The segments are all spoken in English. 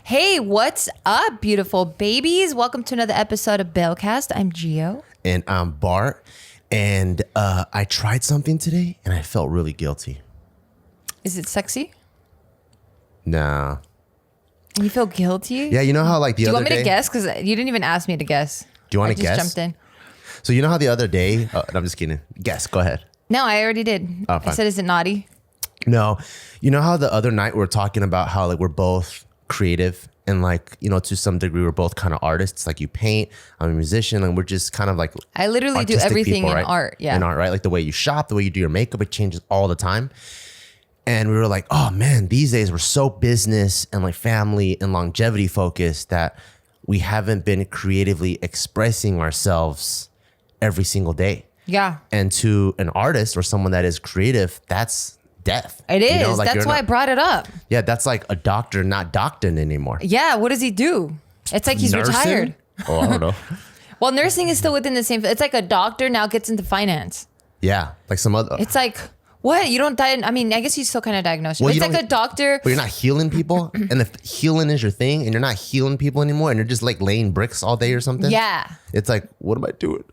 Hey, what's up, beautiful babies? Welcome to another episode of Bellcast. I'm Gio. And I'm Bart. And I tried something today and I felt really guilty. Is it sexy? Nah. And you feel guilty? Yeah, you know how like the other day... Do you want me to guess? Because you didn't even ask me to guess. Do you want to guess? I just jumped in. So you know how the other day... Oh, I'm just kidding. Guess. Go ahead. No, I already did. Oh, fine. I said, is it naughty? No. You know how the other night we were talking about how like we're both creative and like, you know, to some degree we're both kind of artists. Like you paint, I'm a musician, and we're just kind of like I literally do everything people, in right? art. Yeah. In art, right? Like the way you shop, the way you do your makeup, it changes all the time. And we were like, oh man, these days we're so business and like family and longevity focused that we haven't been creatively expressing ourselves every single day. Yeah. And to an artist or someone that is creative, that's death. It is. You know, like that's why I brought it up. Yeah, that's like a doctor not doctoring anymore. Yeah. What does he do? It's like he's Nursing? retired. Oh, I don't know. Well, nursing is still within the same. It's like a doctor now gets into finance. Yeah, like some other. It's like, what? You don't die. I mean, I guess you still kind of diagnose. Well, It's like a doctor. But you're not healing people. And if healing is your thing and you're not healing people anymore and you're just like laying bricks all day or something. Yeah. It's like, what am I doing?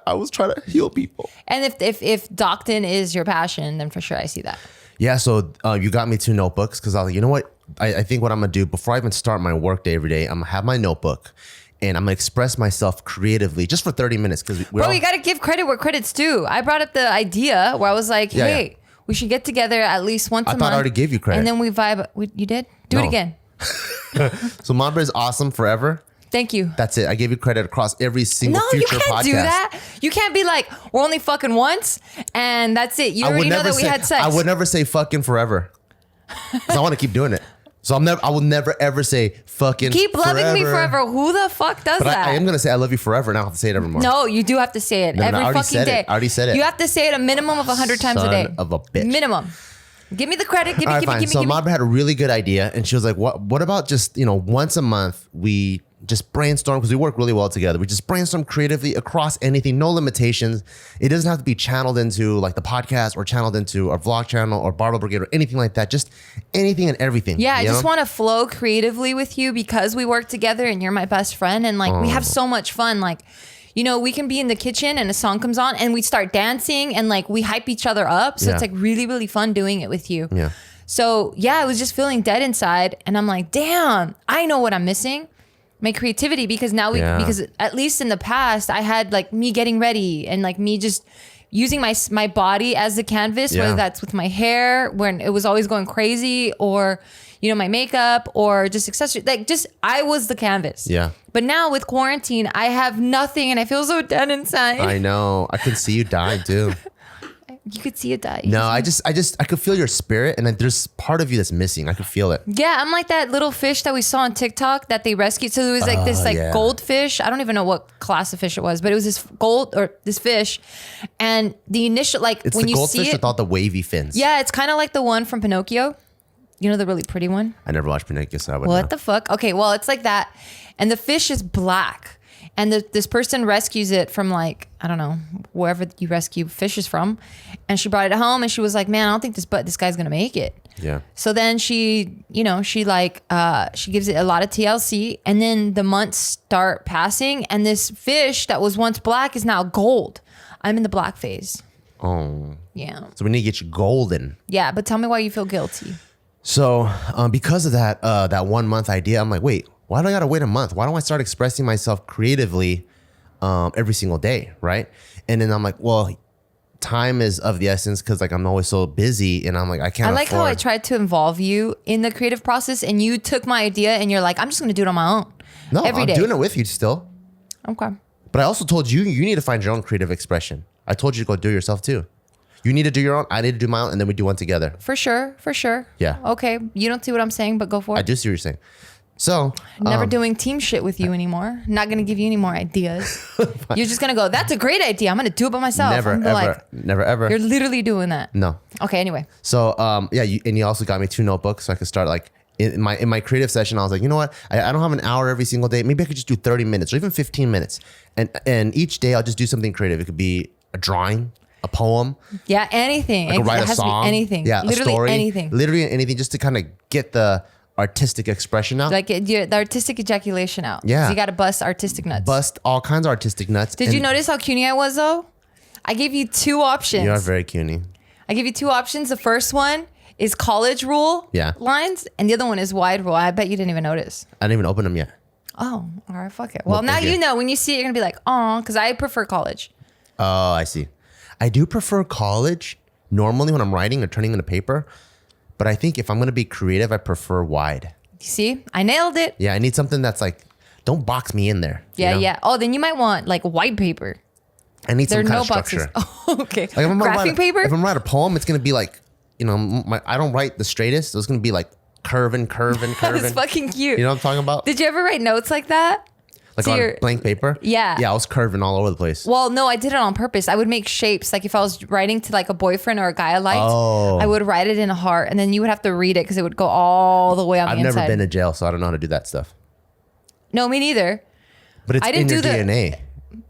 I was trying to heal people. And if doctoring is your passion, then for sure I see that. Yeah, so you got me 2 notebooks because I was like, you know what? I think what I'm going to do before I even start my work day every day, I'm going to have my notebook and I'm going to express myself creatively just for 30 minutes. Bro, you got to give credit where credit's due. I brought up the idea where I was like, hey, we should get together at least once a month. I thought I already gave you credit. And then we vibe. You did? Do it again. So Mamba is awesome forever. Thank you. That's it. I gave you credit across every single future podcast. No, you can't do that. You can't be like, we're only fucking once and that's it. You already know that we had sex. I would never say fucking forever. Because I want to keep doing it. So I will never ever say fucking keep loving me forever. Who the fuck does that? I am going to say I love you forever and I don't have to say it every morning. No, you do have to say it every fucking day. I already said it. You have to say it a minimum of 100 times a day. Son of a bitch. Minimum. Give me the credit. Give me. So Mabra had a really good idea and she was like, what about just, once a month we just brainstorm, because we work really well together. We just brainstorm creatively across anything, no limitations. It doesn't have to be channeled into like the podcast or channeled into our vlog channel or Barbell Brigade or anything like that. Just anything and everything. Yeah, I just want to flow creatively with you because we work together and you're my best friend. And like, we have so much fun. Like, we can be in the kitchen and a song comes on and we start dancing and like we hype each other up. So it's like really, really fun doing it with you. Yeah. So yeah, I was just feeling dead inside and I'm like, damn, I know what I'm missing. My creativity, because now because at least in the past I had like me getting ready and like me just using my body as the canvas, whether that's with my hair when it was always going crazy or, my makeup or just accessories, like just, I was the canvas. Yeah. But now with quarantine, I have nothing and I feel so dead inside. I know. I can see you dying too. You could see it die. No, I could feel your spirit and there's part of you that's missing. I could feel it. Yeah, I'm like that little fish that we saw on TikTok that they rescued. So there was like this goldfish. I don't even know what class of fish it was, but it was this fish. And the initial, like it's when the you goldfish see it. with all the wavy fins. Yeah, it's kind of like the one from Pinocchio. The really pretty one? I never watched Pinocchio, so I wouldn't know. What the fuck? Okay, well, it's like that. And the fish is black. And this person rescues it from like, I don't know, wherever you rescue fishes from. And she brought it home and she was like, man, I don't think this guy's going to make it. Yeah. So then she gives it a lot of TLC and then the months start passing and this fish that was once black is now gold. I'm in the black phase. Oh. Yeah. So we need to get you golden. Yeah, but tell me why you feel guilty. So because of that 1 month idea, I'm like, wait, why do I gotta wait a month? Why don't I start expressing myself creatively every single day, right? And then I'm like, well, time is of the essence because like I'm always so busy and I'm like, I can't I like how I tried to involve you in the creative process and you took my idea and you're like, I'm just gonna do it on my own. No, every day. I'm doing it with you still. Okay. But I also told you need to find your own creative expression. I told you to go do it yourself too. You need to do your own, I need to do my own, and then we do one together. For sure. Yeah. Okay. You don't see what I'm saying, but go for it. I do see what you're saying. So never doing team shit with you anymore. Not gonna give you any more ideas. You're just gonna go, that's a great idea. I'm gonna do it by myself. Never ever. You're literally doing that. No. Okay, anyway. So you also got me 2 notebooks so I could start like in my creative session. I was like, you know what? I don't have an hour every single day. Maybe I could just do 30 minutes or even 15 minutes. And each day I'll just do something creative. It could be a drawing, a poem. Yeah, anything. I could write a song. Anything. Yeah, literally a story. Anything. Literally anything just to kind of get artistic expression out. Like the artistic ejaculation out. Yeah. So you got to bust artistic nuts. Bust all kinds of artistic nuts. Did you notice how CUNY I was though? I gave you 2 options. You are very CUNY. I give you 2 options. The first one is college rule lines, and the other one is wide rule. I bet you didn't even notice. I didn't even open them yet. Oh, all right, fuck it. Well, now you know. When you see it, you're gonna be like, oh, because I prefer college. Oh, I see. I do prefer college normally when I'm writing or turning into paper, but I think if I'm gonna be creative, I prefer wide. You see, I nailed it. Yeah, I need something that's like, don't box me in there. Yeah, you know? yeah. Oh, then you might want like white paper. I need There some are kind no of structure. boxes. Oh, okay. Like if I'm gonna Graphing paper? If I'm writing a poem, it's gonna be like, you know, I don't write the straightest, so it's gonna be like curving. That's fucking cute. You know what I'm talking about? Did you ever write notes like that? Like to on your- blank paper? Yeah. Yeah, I was curving all over the place. Well, no, I did it on purpose. I would make shapes. Like if I was writing to like a boyfriend or a guy I liked, I would write it in a heart, and then you would have to read it because it would go all the way on I've the inside. never been to jail, so I don't know how to do that stuff. No, me neither. But it's I didn't in your do the- DNA.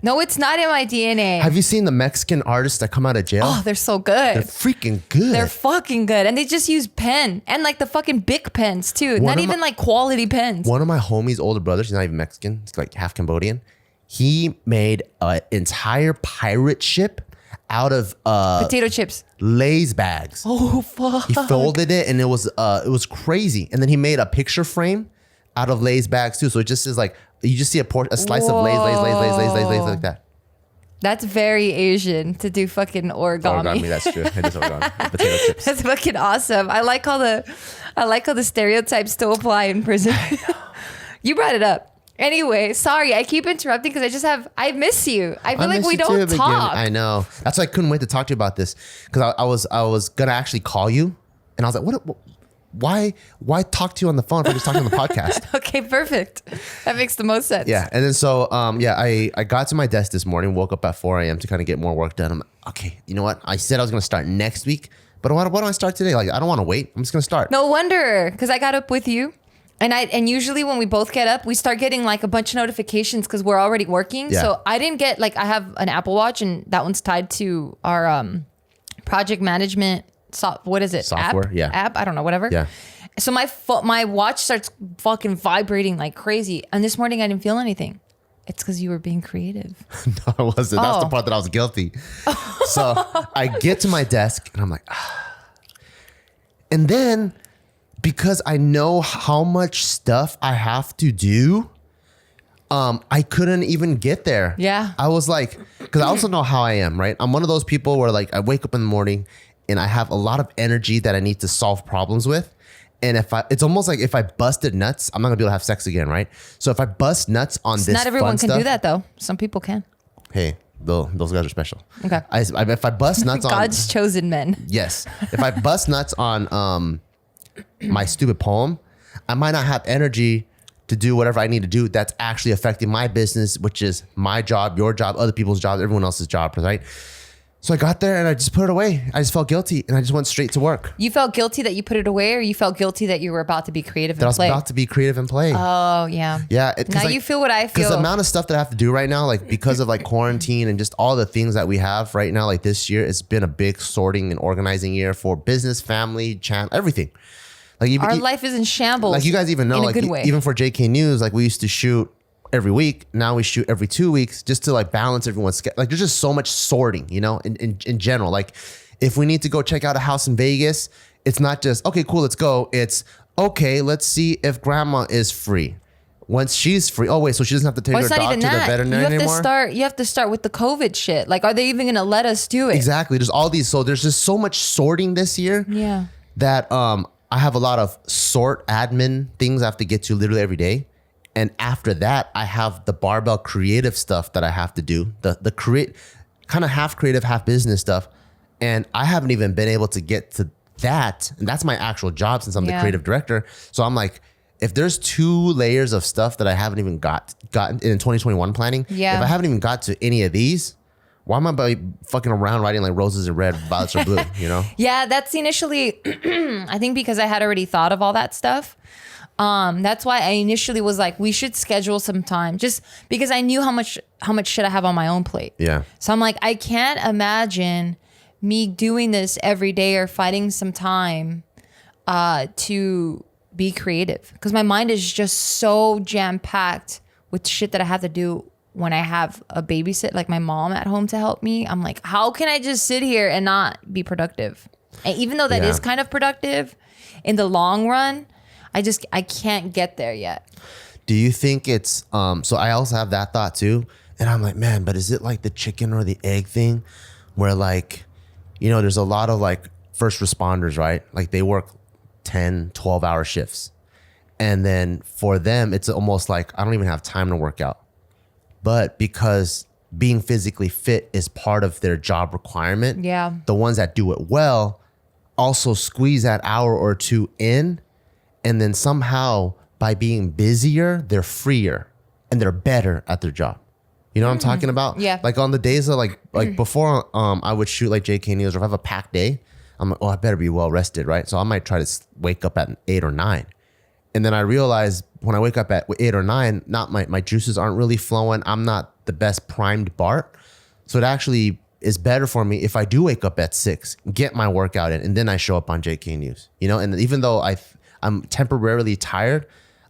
No, it's not in my DNA. Have you seen the Mexican artists that come out of jail? Oh, they're so good. They're freaking good. They're fucking good. And they just use pen and like the fucking Bic pens too. One Not of even my- like quality pens. One of my homie's older brothers, he's not even Mexican, he's like half Cambodian. He made an entire pirate ship out of Potato chips. Lay's bags. Oh, fuck. He folded it and it was crazy. And then he made a picture frame out of Lay's bags too. So it just is like, you just see a slice of Lay's like that. That's very Asian to do fucking origami. Origami, that's true. It is origami. Potato chips. That's fucking awesome. I like how the stereotypes still apply in prison. You brought it up. Anyway, sorry, I keep interrupting because I miss you. I feel like we don't talk. I know. That's why I couldn't wait to talk to you about this because I was gonna actually call you and I was like, why talk to you on the phone if we're just talking on the podcast? Okay, perfect. That makes the most sense. Yeah, and then so I got to my desk this morning, woke up at 4 a.m. to kind of get more work done. I'm like, okay, you know what? I said I was gonna start next week, but why don't I start today? Like I don't want to wait. I'm just gonna start. No wonder, because I got up with you. And usually when we both get up, we start getting like a bunch of notifications because we're already working. Yeah. So I didn't get like, I have an Apple Watch and that one's tied to our project management. What is it? Software. App? Yeah. App. I don't know. Whatever. Yeah. So my watch starts fucking vibrating like crazy. And this morning I didn't feel anything. It's because you were being creative. No, I wasn't. That's the Oh. part that I was guilty. So I get to my desk and I'm like, and then because I know how much stuff I have to do, I couldn't even get there. Yeah. I was like, because I also know how I am, right? I'm one of those people where like I wake up in the morning and I have a lot of energy that I need to solve problems with. And it's almost like if I busted nuts, I'm not gonna be able to have sex again, right? So if I bust nuts on this, Not everyone fun can do stuff, that though. Some people can. Hey, those guys are special. Okay. If I bust nuts on God's chosen men. yes, if I bust nuts on my stupid poem, I might not have energy to do whatever I need to do that's actually affecting my business, which is my job, your job, other people's jobs, everyone else's job, right? So I got there and I just put it away. I just felt guilty and I just went straight to work. You felt guilty that you put it away, or you felt guilty that you were about to be creative That I and was play? about to be creative and play. Oh, yeah. Yeah. Now you feel what I Because feel. the amount of stuff that I have to do right now, like because of like quarantine and just all the things that we have right now, like this year, it's been a big sorting and organizing year for business, family, channel, everything. Like Our life is in shambles. like you guys even know, in a like good way. even for JK News, like we used to shoot every week. Now we shoot every 2 weeks just to like balance everyone's schedule. Like there's just so much sorting, you know, in general. Like if we need to go check out a house in Vegas, it's not just, okay, cool, let's go. It's okay, let's see if grandma is free. Once she's free, oh wait, so she doesn't have to take Well, her it's not dog even to the that. veterinary anymore? You have to start with the COVID shit. Like, are they even going to let us do it? Exactly. There's all these. So there's just so much sorting this year. Yeah. That I have a lot of sort admin things I have to get to literally every day. And after that, I have the Barbell creative stuff that I have to do. The create kind of half creative, half business stuff. And I haven't even been able to get to that. And that's my actual job since I'm the creative director. So I'm like, if there's 2 layers of stuff that I haven't even gotten in 2021 planning, if I haven't even got to any of these, why am I fucking around writing like roses are red, violets are blue, you know? Yeah, that's initially, I think because I had already thought of all that stuff. That's why I initially was like, we should schedule some time, just because I knew how much shit I have on my own plate. Yeah. So I'm like, I can't imagine me doing this every day or finding some time to be creative because my mind is just so jam packed with shit that I have to do when I have a babysit, like my mom at home to help me. I'm like, how can I just sit here and not be productive? And even though that is kind of productive in the long run, I can't get there yet. Do you think it's, so I also have that thought too. And I'm like, man, but is it like the chicken or the egg thing where like, there's a lot of like first responders, right? Like they work 10, 12-hour shifts. And then for them, it's almost like I don't even have time to work out. But because being physically fit is part of their job requirement, the ones that do it well also squeeze that hour or two in. And then somehow by being busier, they're freer and they're better at their job. You know what I'm talking about? Yeah. Like on the days of like before I would shoot like JK News, or if I have a packed day, I'm like, oh, I better be well rested, right? So I might try to wake up at 8 or 9. And then I realize when I wake up at 8 or 9, not my juices aren't really flowing. I'm not the best primed Bart. So it actually is better for me if I do wake up at 6, get my workout in, and then I show up on JK News. And even though I'm temporarily tired,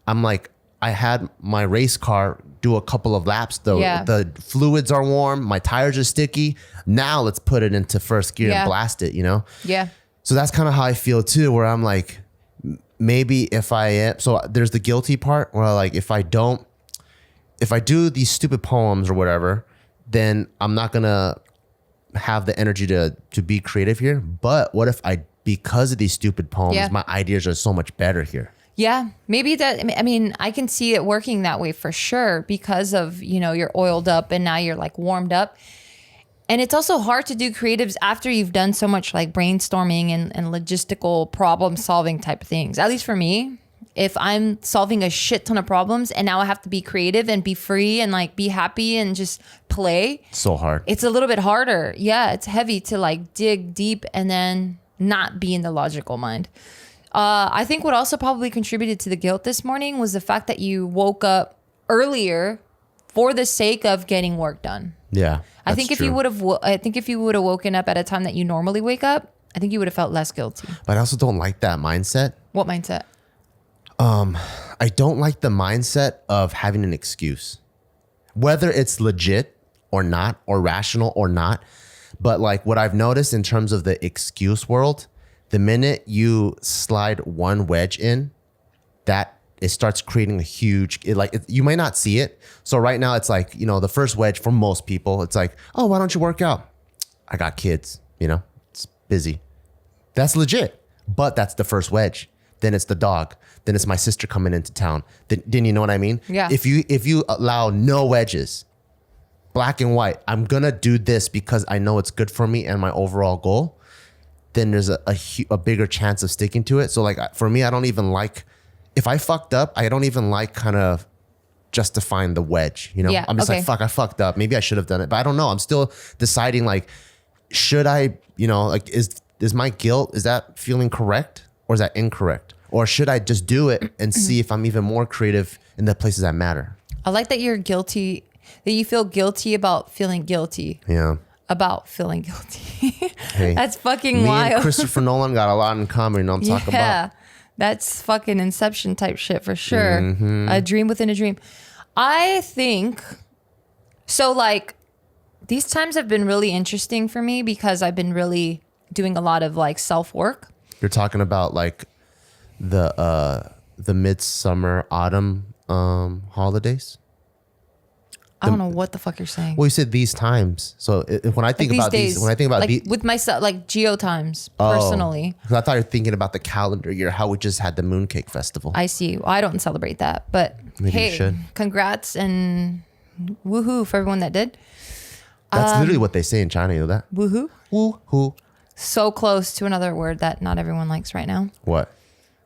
I'm like, I had my race car do a couple of laps. The fluids are warm. My tires are sticky. Now let's put it into first gear and blast it, Yeah. So that's kind of how I feel too, where I'm like, maybe if I am, so there's the guilty part where like, if I do these stupid poems or whatever, then I'm not going to have the energy to be creative here. But what if because of these stupid poems, my ideas are so much better here? Yeah, maybe that, I mean, I can see it working that way for sure because of, you're oiled up and now you're like warmed up. And it's also hard to do creatives after you've done so much like brainstorming and logistical problem solving type of things. At least for me, if I'm solving a shit ton of problems and now I have to be creative and be free and like be happy and just play. So hard. It's a little bit harder. Yeah, it's heavy to like dig deep and then not be in the logical mind. I think what also probably contributed to the guilt this morning was the fact that you woke up earlier for the sake of getting work done. Yeah, I think if you would have woken up at a time that you normally wake up, I think you would have felt less guilty. But I also don't like that mindset. What mindset? I don't like the mindset of having an excuse, whether it's legit or not, or rational or not. But like what I've noticed in terms of the excuse world, the minute you slide one wedge in, that it starts creating a huge, you might not see it. So right now it's like, the first wedge for most people, it's like, oh, why don't you work out? I got kids, it's busy. That's legit, but that's the first wedge. Then it's the dog. Then it's my sister coming into town. Then you know what I mean? Yeah. If you allow no wedges, black and white, I'm gonna do this because I know it's good for me and my overall goal, then there's a bigger chance of sticking to it. So like for me, I don't even like, if I fucked up, I don't even like kind of justifying the wedge, Yeah, I'm just okay. like, fuck, I fucked up. Maybe I should have done it, but I don't know. I'm still deciding like, should I, like is my guilt, is that feeling correct or is that incorrect? Or should I just do it and see if I'm even more creative in the places that matter? I like that you're guilty, that you feel guilty about feeling guilty. Yeah. About feeling guilty. Hey, That's fucking me wild. and Christopher Nolan got a lot in common. I'm talking about. Yeah, that's fucking Inception type shit for sure. Mm-hmm. A dream within a dream. I think, so like, these times have been really interesting for me because I've been really doing a lot of like self-work. You're talking about like the midsummer autumn holidays? I don't know what the fuck you're saying. Well, you said these times. So when I think Like about days, these, when I think about like these, with myself, like geo times personally. 'cause I thought you were thinking about the calendar year, how we just had the Mooncake Festival. I see. Well, I don't celebrate that, but Maybe you hey, should. congrats and woohoo for everyone that did. That's literally what they say in China. You know that? Woohoo. Woo-hoo. So close to another word that not everyone likes right now. What?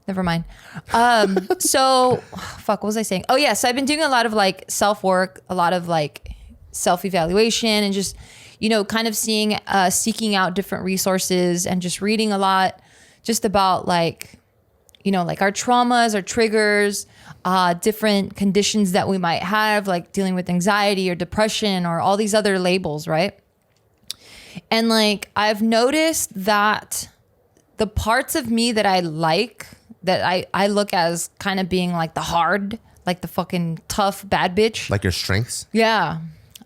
Never mind. So fuck, what was I saying? Oh yeah, so I've been doing a lot of like self-work, a lot of like self-evaluation and just, kind of seeking out different resources and just reading a lot just about like, like our traumas, our triggers, different conditions that we might have, like dealing with anxiety or depression or all these other labels, right? And like, I've noticed that the parts of me that I like, that I look as kind of being like the hard, like the fucking tough bad bitch. Like your strengths? Yeah.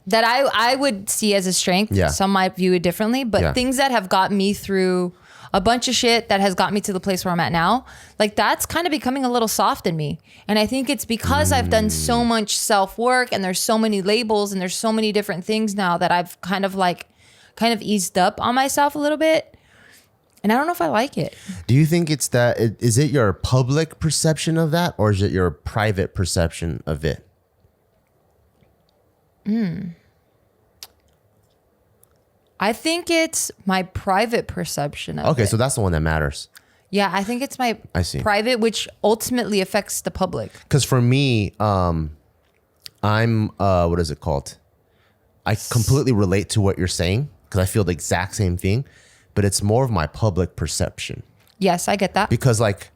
That I would see as a strength. Yeah. Some might view it differently, but things that have got me through a bunch of shit that has got me to the place where I'm at now, like that's kind of becoming a little soft in me. And I think it's because I've done so much self-work and there's so many labels and there's so many different things now that I've kind of eased up on myself a little bit. And I don't know if I like it. Do you think it's that, is it your public perception of that or is it your private perception of it? I think it's my private perception of it. Okay, so that's the one that matters. Yeah, I think it's my private, which ultimately affects the public. Because for me, I'm, what is it called? I completely relate to what you're saying because I feel the exact same thing, but it's more of my public perception. Yes, I get that. Because like,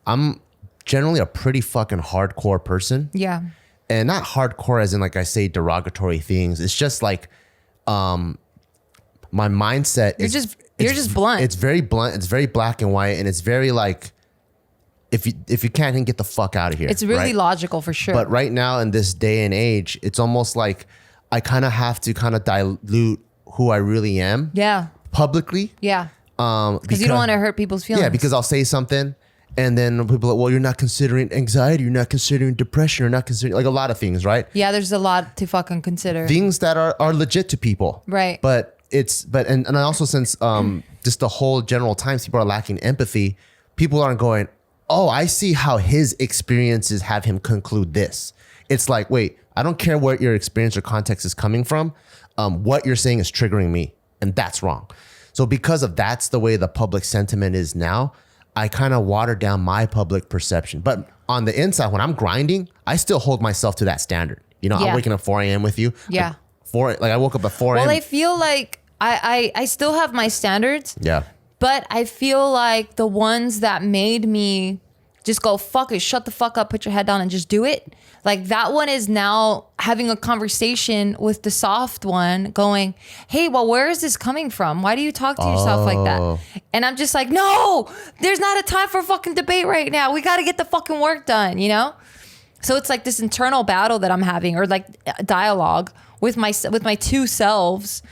I'm generally a pretty fucking hardcore person. Yeah. And not hardcore as in like I say derogatory things. It's just like, my mindset you're just blunt. It's very blunt. It's very black and white, and it's very like, if you can't, then get the fuck out of here. It's really right? logical for sure. But right now in this day and age, it's almost like I kind of have to kind of dilute who I really am. Yeah. Publicly. Yeah. Because you don't want to hurt people's feelings. Yeah, because I'll say something, and then people are like, well, you're not considering anxiety, you're not considering depression, you're not considering like a lot of things, right? Yeah, there's a lot to fucking consider. Things that are legit to people. Right. And I also sense just the whole general times people are lacking empathy. People aren't going, oh, I see how his experiences have him conclude this. It's like, wait, I don't care what your experience or context is coming from. What you're saying is triggering me, and that's wrong. So because of that's the way the public sentiment is now, I kind of water down my public perception. But on the inside, when I'm grinding, I still hold myself to that standard. You know, I'm waking up 4 a.m. with you. Yeah. I woke up at 4 a.m. Well, I feel like I still have my standards. Yeah. But I feel like the ones that made me just go, fuck it, shut the fuck up, put your head down and just do it. Like that one is now having a conversation with the soft one going, hey, well, where is this coming from? Why do you talk to yourself like that? And I'm just like, no, there's not a time for fucking debate right now. We got to get the fucking work done, you know? So it's like this internal battle that I'm having, or like dialogue with my two selves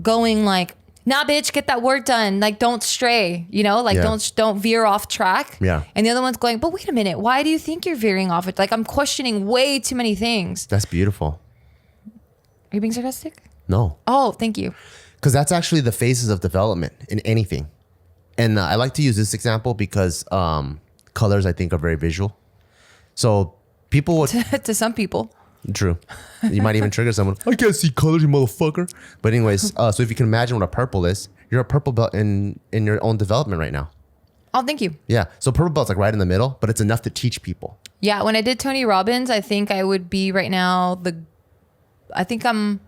going like, nah, bitch, get that work done. Like, don't stray, you know, like don't veer off track. Yeah. And the other one's going, but wait a minute, why do you think you're veering off it? Like, I'm questioning way too many things. That's beautiful. Are you being sarcastic? No. Oh, thank you. Because that's actually the phases of development in anything. And I like to use this example because colors, I think, are very visual. So people would... to some people. True. You might even trigger someone. I can't see colors, you motherfucker. But anyways, so if you can imagine what a purple is, you're a purple belt in your own development right now. Oh, thank you. Yeah. So purple belt's like right in the middle, but it's enough to teach people. Yeah. When I did Tony Robbins, I think I would be right now I think I'm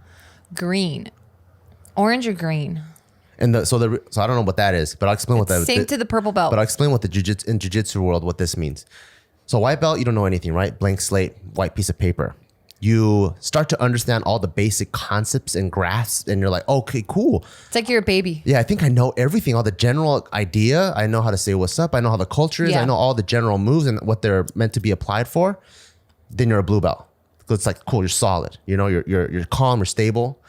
green, orange or green. And so I don't know what that is, but I'll explain what that is. Same to the purple belt. But I'll explain what in jiu-jitsu world what this means. So white belt, you don't know anything, right? Blank slate, white piece of paper. You start to understand all the basic concepts and graphs, and you're like, okay, cool. It's like you're a baby. Yeah, I think I know everything, all the general idea. I know how to say what's up. I know how the culture is. Yeah. I know all the general moves and what they're meant to be applied for. Then you're a blue belt. So it's like, cool, you're solid. You know, you're calm, you're stable.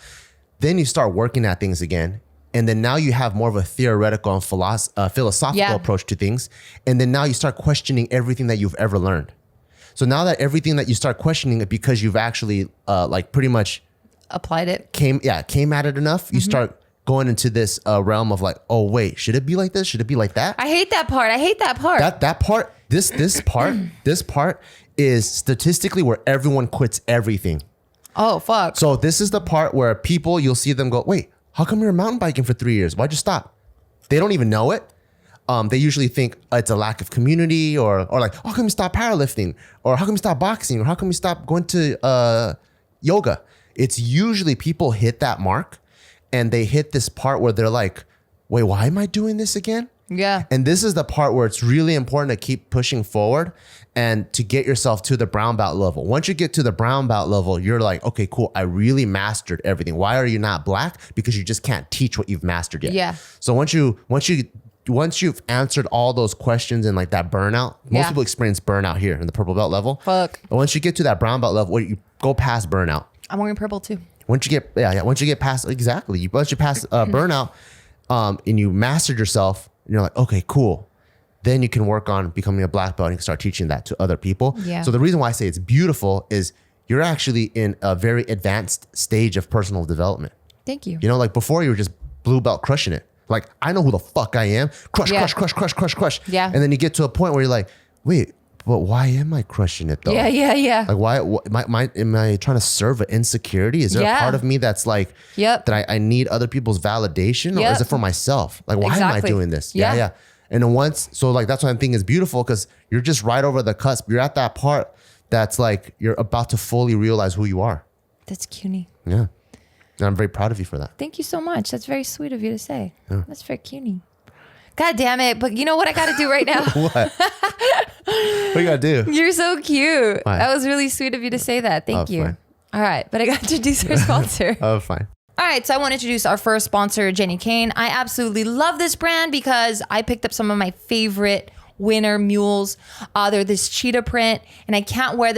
Then you start working at things again. And then now you have more of a theoretical and philosophical approach to things. And then now you start questioning everything that you've ever learned. So now that everything that you start questioning it because you've actually like pretty much applied it, came at it enough, you start going into this realm of like, oh wait, should it be like this? Should it be like that? I hate that part. That part, this part is statistically where everyone quits everything. Oh, fuck. So this is the part where people, you'll see them go, wait, how come you're mountain biking for 3 years? Why'd you stop? They don't even know it. They usually think it's a lack of community or like, how come you stop powerlifting? Or how come you stop boxing? Or how come you stop going to yoga? It's usually people hit that mark and they hit this part where they're like, wait, why am I doing this again? Yeah. And this is the part where it's really important to keep pushing forward and to get yourself to the brown belt level. Once you get to the brown belt level, you're like, okay, cool. I really mastered everything. Why are you not black? Because you just can't teach what you've mastered yet. Yeah. So once you once you've answered all those questions and like that burnout, most people experience burnout here in the purple belt level. Fuck. But once you get to that brown belt level, you go past burnout. I'm wearing purple too. Once you get past once you pass burnout, and you mastered yourself, and you're like, okay, cool. Then you can work on becoming a black belt and you can start teaching that to other people. Yeah. So the reason why I say it's beautiful is you're actually in a very advanced stage of personal development. Thank you. You know, like before you were just blue belt crushing it. Like, I know who the fuck I am. Crush. Yeah. And then you get to a point where you're like, wait, but why am I crushing it though? Yeah. Like, why am I trying to serve an insecurity? Is there a part of me that's like, that I need other people's validation, or is it for myself? Like, why am I doing this? Yeah. And then so like, that's what I'm thinking is beautiful, because you're just right over the cusp. You're at that part that's like, you're about to fully realize who you are. That's cutie. Yeah. And I'm very proud of you for that. Thank you so much. That's very sweet of you to say. Yeah. That's very cutie. God damn it. But you know what I got to do right now? What? What you got to do? You're so cute. Fine. That was really sweet of you to say that. Thank you. Fine. All right. But I got to introduce our sponsor. Oh, fine. All right, so I want to introduce our first sponsor, Jenny Kane. I absolutely love this brand because I picked up some of my favorite winter mules. They're this cheetah print, and I can't wait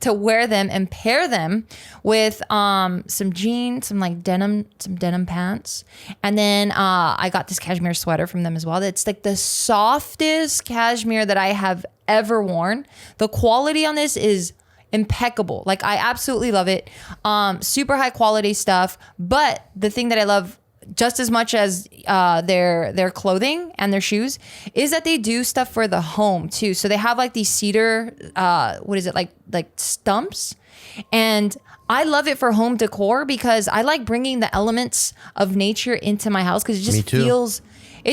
to wear them and pair them with some jeans, some denim pants, and then I got this cashmere sweater from them as well. It's like the softest cashmere that I have ever worn. The quality on this is impeccable. Like, I absolutely love it. Super high quality stuff. But the thing that I love just as much as their clothing and their shoes is that they do stuff for the home too. So they have like these cedar, like stumps. And I love it for home decor because I like bringing the elements of nature into my house, because it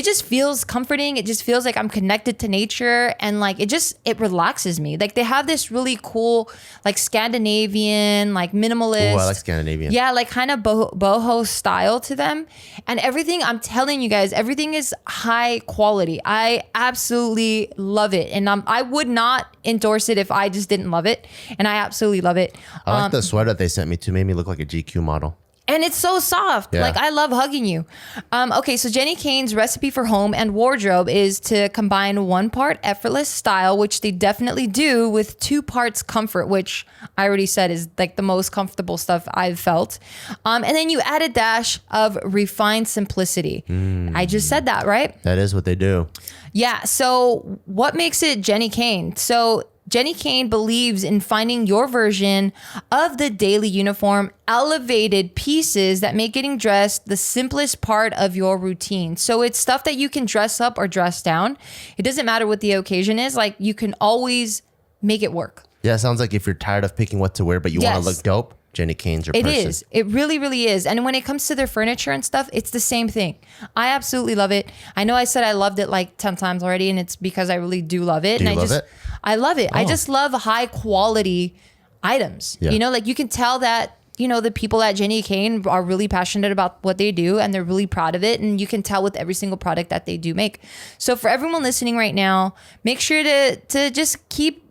just feels comforting. It just feels like I'm connected to nature, and like it relaxes me. Like, they have this really cool, like Scandinavian, like minimalist. Oh, I like Scandinavian. Yeah, like kind of boho style to them. And everything, I'm telling you guys, everything is high quality. I absolutely love it. And I would not endorse it if I just didn't love it. And I absolutely love it. I like the sweater that they sent me to. Made me look like a GQ model. And it's so soft. Yeah. Like, I love hugging you. Okay, so Jenny Kane's recipe for home and wardrobe is to combine 1 part effortless style, which they definitely do, with 2 parts comfort, which I already said is like the most comfortable stuff I've felt. And then you add a dash of refined simplicity. I just said that, right? That is what they do. Yeah. So what makes it Jenny Kane? So Jenny Kane believes in finding your version of the daily uniform, elevated pieces that make getting dressed the simplest part of your routine. So it's stuff that you can dress up or dress down. It doesn't matter what the occasion is. Like, you can always make it work. Yeah, it sounds like if you're tired of picking what to wear, but you want to look dope, Jenny Kane's your person. It is. It really, really is. And when it comes to their furniture and stuff, it's the same thing. I absolutely love it. I know I said I loved it like 10 times already, and it's because I really do love it. Do you love it? I love it. Oh. I just love high quality items. Yeah. You know, like, you can tell that, you know, the people at Jenny Kane are really passionate about what they do, and they're really proud of it. And you can tell with every single product that they do make. So for everyone listening right now, make sure to just keep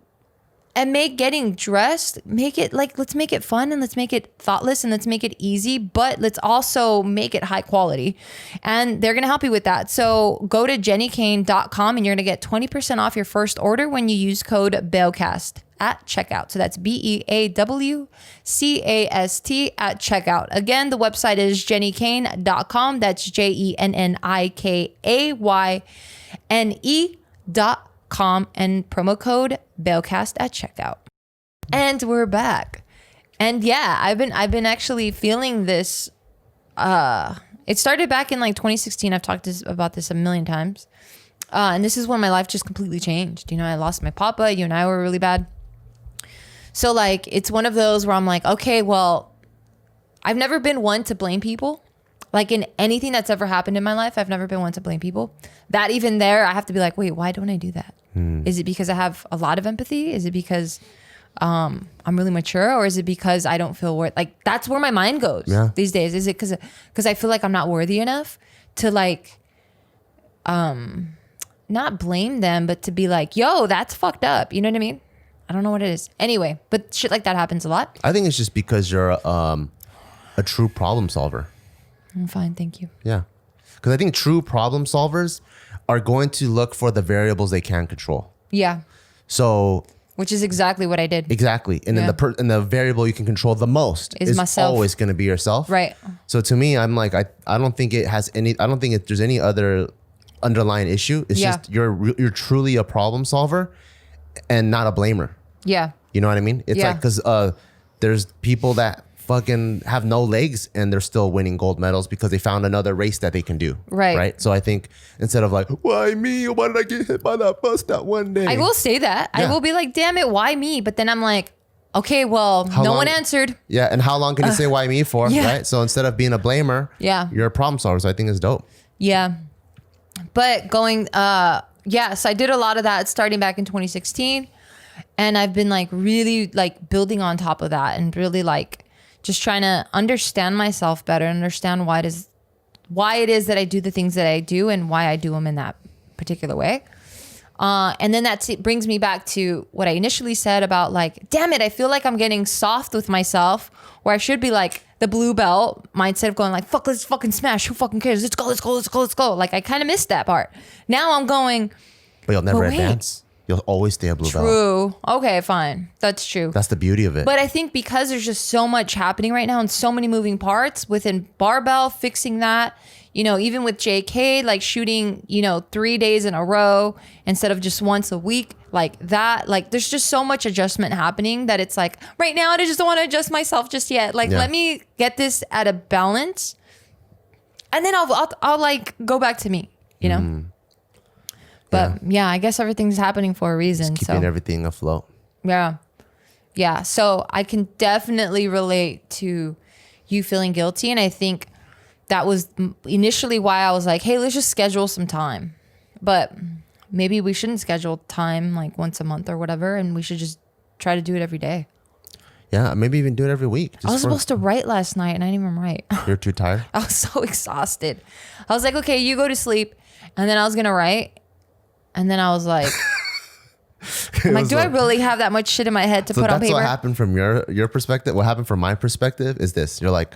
and make getting dressed, let's make it fun, and let's make it thoughtless, and let's make it easy, but let's also make it high quality. And they're going to help you with that. So go to jennycane.com and you're going to get 20% off your first order when you use code BALECAST at checkout. So that's BEAWCAST at checkout. Again, the website is jennycane.com. That's JENNIKAYNE.com. And promo code BALECAST at checkout. And we're back. And yeah, I've been actually feeling this. It started back in like 2016. I've talked about this a million times. And this is when my life just completely changed. You know, I lost my papa. You and I were really bad. So like, it's one of those where I'm like, okay, well, I've never been one to blame people. Like, in anything that's ever happened in my life, I've never been one to blame people. That even there, I have to be like, wait, why don't I do that? Is it because I have a lot of empathy? Is it because I'm really mature? Or is it because I don't feel worth? Like, that's where my mind goes these days. Is it because I feel like I'm not worthy enough to like, not blame them, but to be like, yo, that's fucked up. You know what I mean? I don't know what it is. Anyway, but shit like that happens a lot. I think it's just because you're a true problem solver. I'm fine, thank you. Yeah. Because I think true problem solvers are going to look for the variables they can control. Yeah. So, which is exactly what I did. exactly. And then and the variable you can control the most is myself. Always going to be yourself. Right. So to me, I'm like, I don't think it has any, I don't think there's any other underlying issue. It's just you're truly a problem solver and not a blamer. Yeah. You know what I mean? It's like, because there's people that fucking have no legs and they're still winning gold medals because they found another race that they can do. Right. So I think instead of like, why me? Why did I get hit by that bus that one day? I will say that. I will be like, damn it, why me? But then I'm like, okay, well, no one answered. Yeah. And how long can you say why me for? Right. So instead of being a blamer, you're a problem solver. So I think it's dope. Yeah. But going, yes, I did a lot of that starting back in 2016. And I've been like really like building on top of that and really like just trying to understand myself better, understand why it is that I do the things that I do and why I do them in that particular way. And then it brings me back to what I initially said about like, damn it, I feel like I'm getting soft with myself where I should be like the blue belt mindset of going like, fuck, let's fucking smash. Who fucking cares? Let's go, let's go, let's go, let's go. Like I kind of missed that part. Now I'm going. But you'll never advance. You'll always stay a blue belt. True. Okay, fine. That's true. That's the beauty of it. But I think because there's just so much happening right now and so many moving parts within Barbell, fixing that, you know, even with JK, like shooting, 3 days in a row instead of just once a week, like that, like there's just so much adjustment happening that it's like, right now, I just don't want to adjust myself just yet. Like, let me get this at a balance. And then I'll like go back to me, you know? But yeah, I guess everything's happening for a reason. Just keeping everything afloat. Yeah. Yeah. So I can definitely relate to you feeling guilty. And I think that was initially why I was like, hey, let's just schedule some time. But maybe we shouldn't schedule time like once a month or whatever. And we should just try to do it every day. Yeah. Maybe even do it every week. I was supposed to write last night and I didn't even write. You're too tired? I was so exhausted. I was like, okay, you go to sleep. And then I was going to write. And then I was like, I'm like, do I really have that much shit in my head to put on paper? That's what happened from your perspective. What happened from my perspective is this. You're like,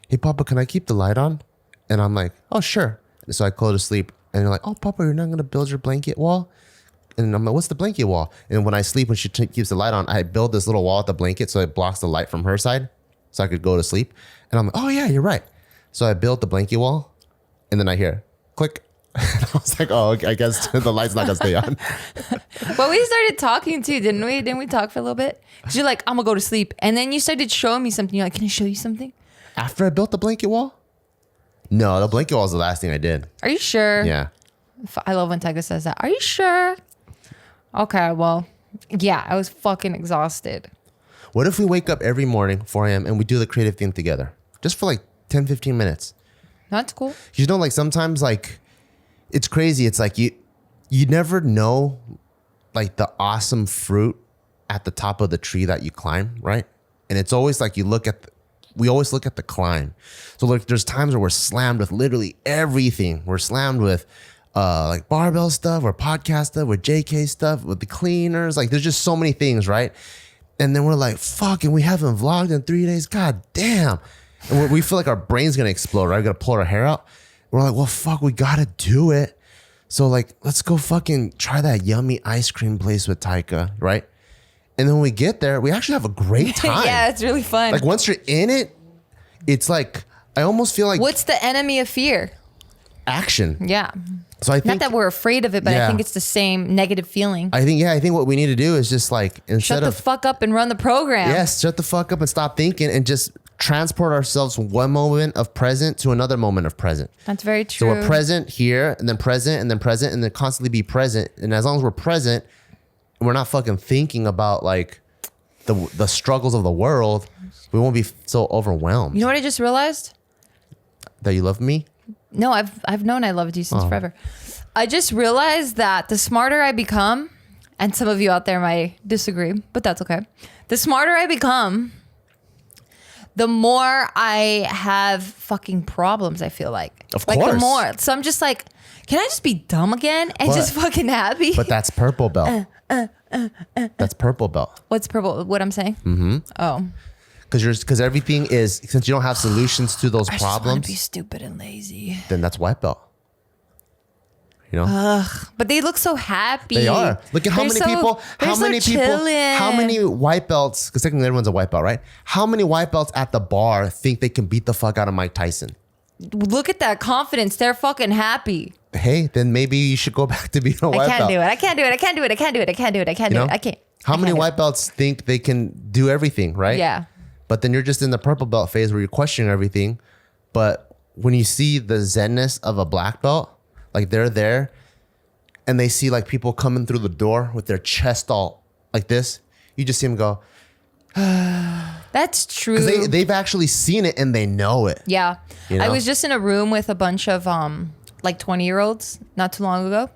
hey, Papa, can I keep the light on? And I'm like, oh, sure. And so I go to sleep. And you're like, oh, Papa, you're not going to build your blanket wall? And I'm like, what's the blanket wall? And when I sleep, when she keeps the light on, I build this little wall at the blanket so it blocks the light from her side so I could go to sleep. And I'm like, oh, yeah, you're right. So I built the blanket wall. And then I hear click. And I was like, oh, I guess the light's not gonna stay on. Well, we started talking too, didn't we? Didn't we talk for a little bit? Because you're like, I'm gonna go to sleep. And then you started showing me something. You're like, can I show you something? After I built the blanket wall? No, the blanket wall is the last thing I did. Are you sure? Yeah. I love when Tyga says that. Are you sure? Okay, well, yeah, I was fucking exhausted. What if we wake up every morning, 4 a.m., and we do the creative thing together? Just for like 10, 15 minutes. That's cool. You know, like sometimes like, it's crazy. It's like you never know like the awesome fruit at the top of the tree that you climb, right? And it's always like we always look at the climb. So like there's times where we're slammed with literally everything. We're slammed with like barbell stuff or podcast stuff, with JK stuff, with the cleaners. Like there's just so many things, right? And then we're like, fuck, and we haven't vlogged in 3 days. God damn. And we feel like our brain's gonna explode, right? We gotta pull our hair out. We're like, well, fuck, we gotta do it. So like, let's go fucking try that yummy ice cream place with Taika, right? And then when we get there, we actually have a great time. Yeah, it's really fun. Like once you're in it, it's like, I almost feel like. What's the enemy of fear? Action. Yeah. So I think. Not that we're afraid of it, but I think it's the same negative feeling. I think what we need to do is just like, instead of. Shut the fuck up and run the program. Yes, shut the fuck up and stop thinking and just transport ourselves from one moment of present to another moment of present. That's very true. So we're present here and then present and then present and then constantly be present. And as long as we're present, we're not fucking thinking about like the struggles of the world, we won't be so overwhelmed. You know what I just realized? That you love me? No, I've known I loved you since forever. I just realized that the smarter I become, and some of you out there might disagree, but that's okay. The smarter I become, the more I have fucking problems, I feel like. Of like course. the more. So I'm just like, can I just be dumb again and just fucking happy? But that's purple belt. That's purple belt. What's purple? What I'm saying? Mm-hmm. Oh. because everything is, since you don't have solutions to those I just want problems, to be stupid and lazy. then that's white belt. You know, But they look so happy. they are. Look at how many people. How many white belts? Because technically everyone's a white belt, right? How many white belts at the bar think they can beat the fuck out of Mike Tyson? Look at that confidence. They're fucking happy. Hey, then maybe you should go back to being a white belt. I can't do it. How many white belts think they can do everything, right? Yeah. But then you're just in the purple belt phase where you're questioning everything. But when you see the zenness of a black belt, like they're there and they see like people coming through the door with their chest all like this, you just see them go. That's true. Because they've actually seen it and they know it. Yeah. You know? I was just in a room with a bunch of like 20-year-olds not too long ago.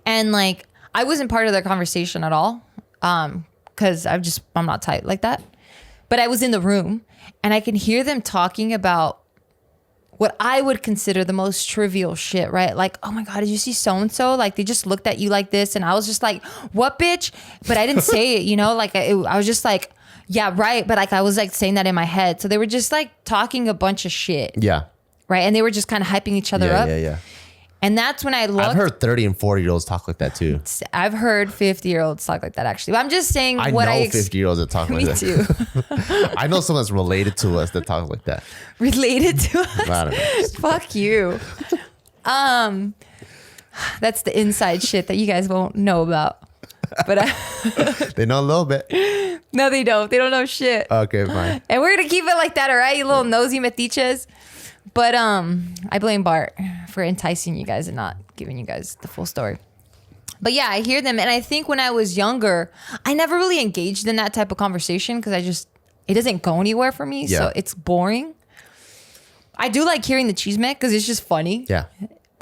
And like I wasn't part of their conversation at all. Because I'm not tight like that. But I was in the room and I can hear them talking about what I would consider the most trivial shit, right? Like, oh my God, did you see so-and-so? Like they just looked at you like this. And I was just like, what, bitch? But I didn't say it, you know? Like I was just like, yeah, right. But like I was like saying that in my head. So they were just like talking a bunch of shit. Yeah. Right. And they were just kind of hyping each other up. Yeah. And that's when I looked. I've heard 30 and 40-year-olds talk like that too. I've heard 50-year-olds talk like that actually. But I'm just saying I what know I 50-year-olds that talk like Me that. too. I know someone that's related to us that talks like that. Related to us. I don't know. Fuck you. That's the inside shit that you guys won't know about. But They know a little bit. no, they don't. They don't know shit. Okay, fine. And we're gonna keep it like that, all right? You little nosy metiches. But I blame Bart for enticing you guys and not giving you guys the full story. But yeah, I hear them, and I think when I was younger, I never really engaged in that type of conversation because it doesn't go anywhere for me, so it's boring. I do like hearing the chisme because it's just funny. Yeah.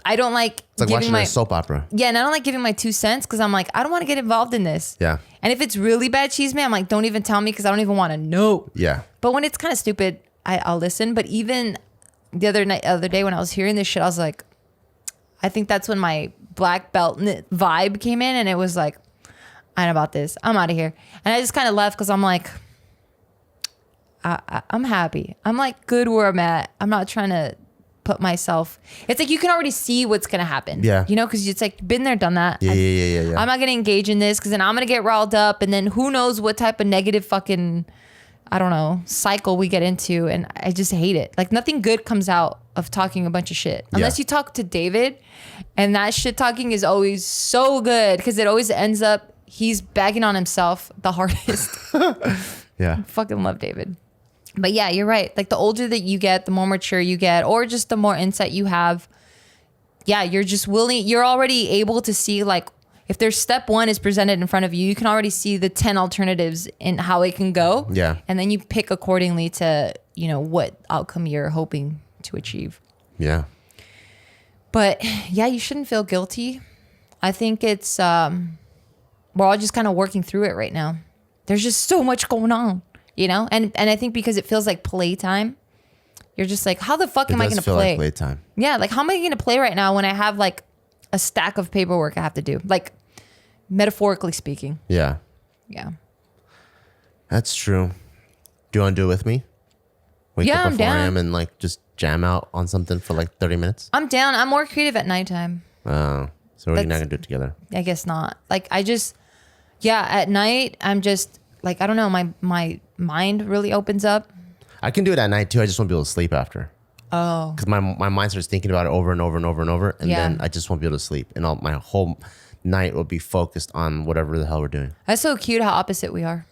I don't like It's like giving watching a soap opera. Yeah, and I don't like giving my 2 cents because I'm like, I don't want to get involved in this. Yeah. And if it's really bad chisme, I'm like, don't even tell me because I don't even want to know. Yeah. But when it's kind of stupid, I'll listen. But even the other day when I was hearing this shit, I was like, I think that's when my black belt vibe came in, and it was like, I know about this. I'm out of here. And I just kind of left because I'm like, I'm happy. I'm like good where I'm at. I'm not trying to put myself. It's like you can already see what's gonna happen. Yeah. You know, because it's like been there, done that. Yeah. I'm not gonna engage in this because then I'm gonna get riled up, and then who knows what type of negative fucking, I don't know, cycle we get into, and I just hate it. Like nothing good comes out of talking a bunch of shit unless you talk to David, and that shit talking is always so good because it always ends up he's bagging on himself the hardest. Yeah. Fucking love David. But yeah, you're right. Like the older that you get, the more mature you get, or just the more insight you have. Yeah, you're just willing. You're already able to see like if there's step 1 is presented in front of you, you can already see the 10 alternatives in how it can go. Yeah. And then you pick accordingly to, you know, what outcome you're hoping to achieve. Yeah. But yeah, you shouldn't feel guilty. I think it's we're all just kind of working through it right now. There's just so much going on, you know? And I think because it feels like playtime, you're just like, how the fuck am I going to play? Like playtime. Yeah, like how am I going to play right now when I have like a stack of paperwork I have to do? Like metaphorically speaking. Yeah. Yeah. That's true. Do you want to do it with me? Wake Yeah, up I'm before I down. am and like just jam out on something for like 30 minutes? I'm down. I'm more creative at nighttime. Oh. So we're not That's- going to do it together. I guess not. Like at night, I'm just like, I don't know, my mind really opens up. I can do it at night too. I just won't be able to sleep after. Oh. Because my mind starts thinking about it over and over and over and over. And Yeah. then I just won't be able to sleep. And my whole night will be focused on whatever the hell we're doing. That's so cute how opposite we are.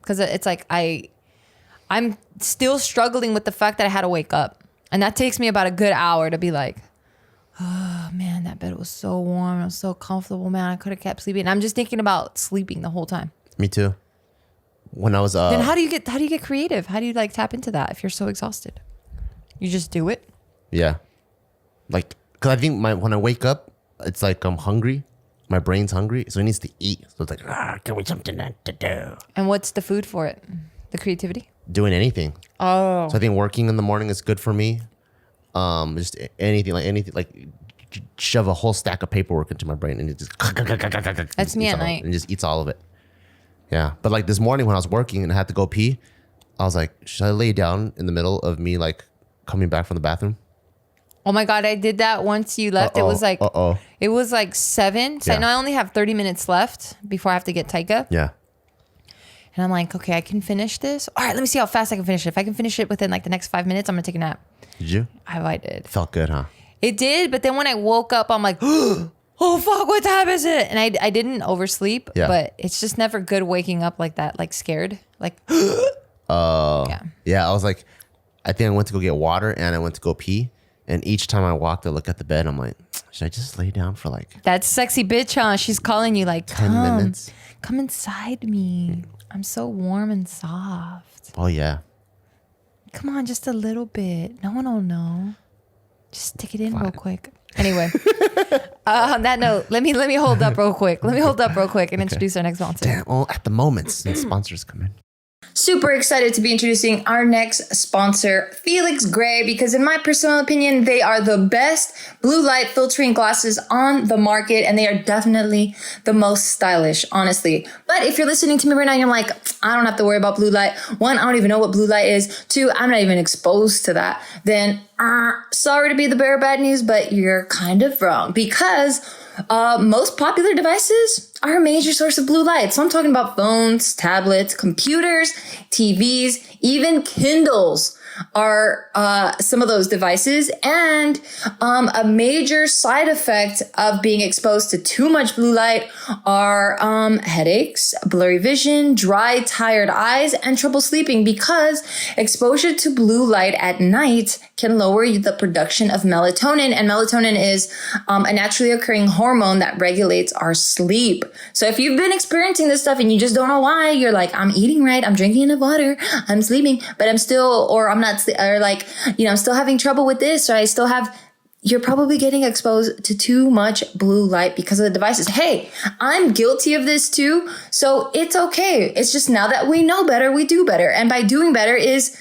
Because it's like I'm still struggling with the fact that I had to wake up. And that takes me about a good hour to be like, oh man, that bed was so warm. It was so comfortable, man. I could have kept sleeping. And I'm just thinking about sleeping the whole time. Me too. When I was Then how do you get creative? How do you like tap into that if you're so exhausted? You just do it? yeah, like because I think when I wake up, it's like I'm hungry. My brain's hungry, so it needs to eat. So it's like, give me something to do. And what's the food for it? The creativity? Doing anything. Oh. So I think working in the morning is good for me. Just anything like shove a whole stack of paperwork into my brain and it just That's me at night. and just eats all of it. Yeah, but like this morning when I was working and I had to go pee, I was like, should I lay down in the middle of me like coming back from the bathroom? Oh my God, I did that once you left. It was like 7. So I know I only have 30 minutes left before I have to get Taika. Yeah. And I'm like, okay, I can finish this. All right, let me see how fast I can finish it. If I can finish it within like the next 5 minutes, I'm gonna take a nap. Did you? I did. Felt good, huh? It did, but then when I woke up, I'm like, oh fuck, what time is it? And I didn't oversleep, but it's just never good waking up like that, like scared. Like, yeah, I was like, I think I went to go get water and I went to go pee. And each time I walked, I look at the bed. I'm like, should I just lay down for like that sexy bitch, huh? She's calling you like, 10 minutes? Come inside me. I'm so warm and soft. Oh, yeah. Come on, just a little bit. No one will know. Just stick it in real quick. Anyway, on that note, let me hold up real quick. And introduce our next sponsor. Damn, well, at the moment, since sponsors come in. Super excited to be introducing our next sponsor, Felix Gray, because in my personal opinion, they are the best blue light filtering glasses on the market, and they are definitely the most stylish, honestly. But if you're listening to me right now, you're like, I don't have to worry about blue light. 1, I don't even know what blue light is. 2, I'm not even exposed to that. Then, sorry to be the bearer of bad news, but you're kind of wrong, because most popular devices are a major source of blue light. So I'm talking about phones, tablets, computers, TVs, even Kindles are some of those devices. And a major side effect of being exposed to too much blue light are headaches, blurry vision, dry, tired eyes, and trouble sleeping, because exposure to blue light at night can lower the production of melatonin. And melatonin is a naturally occurring hormone that regulates our sleep. So if you've been experiencing this stuff and you just don't know why, you're like, I'm eating right, I'm drinking enough water, I'm sleeping, but I'm still, or I'm not, or like, I'm still having trouble with this, or I still have, you're probably getting exposed to too much blue light because of the devices. Hey, I'm guilty of this too. So it's okay. It's just now that we know better, we do better. And by doing better is,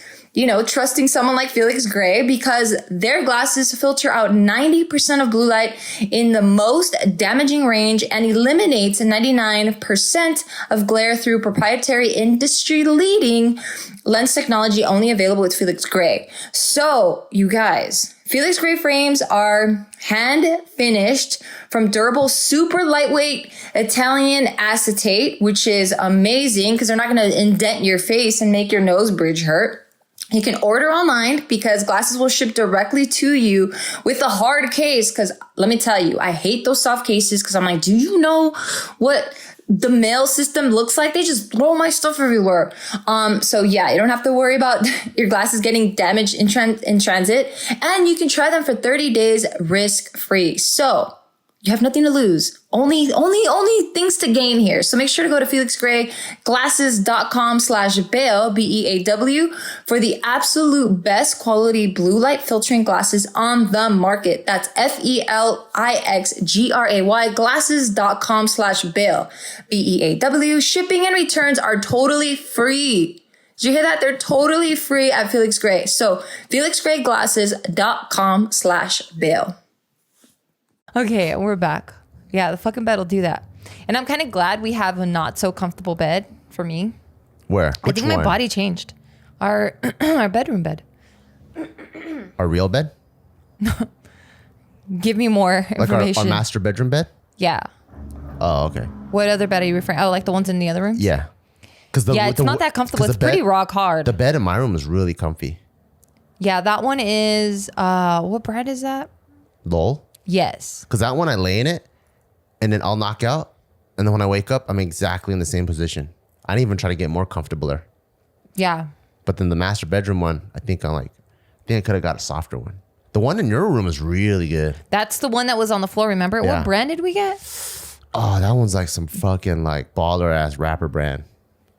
trusting someone like Felix Gray, because their glasses filter out 90% of blue light in the most damaging range and eliminates 99% of glare through proprietary industry-leading lens technology only available with Felix Gray. So, you guys, Felix Gray frames are hand finished from durable, super lightweight Italian acetate, which is amazing because they're not going to indent your face and make your nose bridge hurt. You can order online because glasses will ship directly to you with a hard case. Because let me tell you, I hate those soft cases because I'm like, do you know what the mail system looks like? They just throw my stuff everywhere. So yeah, you don't have to worry about your glasses getting damaged in transit, and you can try them for 30 days risk-free. So you have nothing to lose. Only things to gain here. So make sure to go to felixgrayglasses.com/Beaw, Beaw, for the absolute best quality blue light filtering glasses on the market. That's FELIXGRAY, glasses.com/Beaw, Beaw. Shipping and returns are totally free. Did you hear that? They're totally free at Felix Gray. So felixgrayglasses.com/Beaw. Okay, we're back. Yeah, the fucking bed will do that. And I'm kind of glad we have a not so comfortable bed for me. Where? I think my body changed. Our our bedroom bed. Our real bed? Give me more information. Like our master bedroom bed? Yeah. Oh, okay. What other bed are you referring? Oh, like the ones in the other rooms? Yeah. It's not that comfortable. It's pretty rock hard. The bed in my room is really comfy. Yeah, that one is, what brand is that? Lol? Yes. Because that one, I lay in it, and then I'll knock out. And then when I wake up, I'm exactly in the same position. I didn't even try to get more comfortabler. Yeah. But then the master bedroom one, I think I could have got a softer one. The one in your room is really good. That's the one that was on the floor, remember? Yeah. What brand did we get? Oh, that one's like some fucking like baller ass rapper brand.